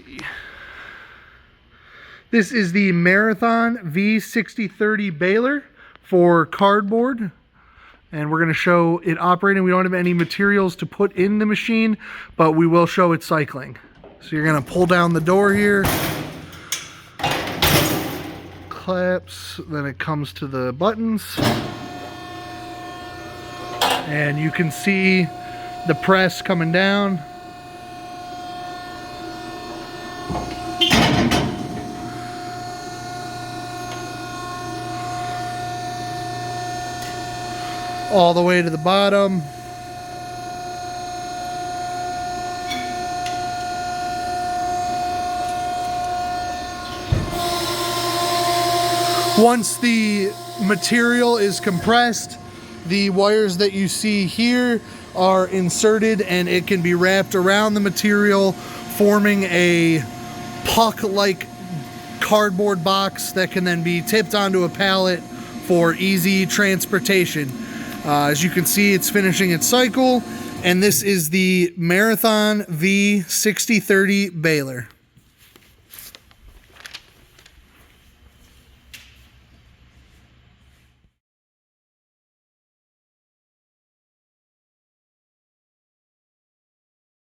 see. This is the Marthon V-6030 baler for cardboard. And we're going to show it operating. We don't have any materials to put in the machine, but we will show it cycling. So you're going to pull down the door here. Claps, then it comes to the buttons. And you can see the press coming down. All the way to the bottom. Once the material is compressed, the wires that you see here are inserted and it can be wrapped around the material, forming a puck-like cardboard box that can then be tipped onto a pallet for easy transportation. As you can see, it's finishing its cycle, and this is the Marthon V-6030 baler.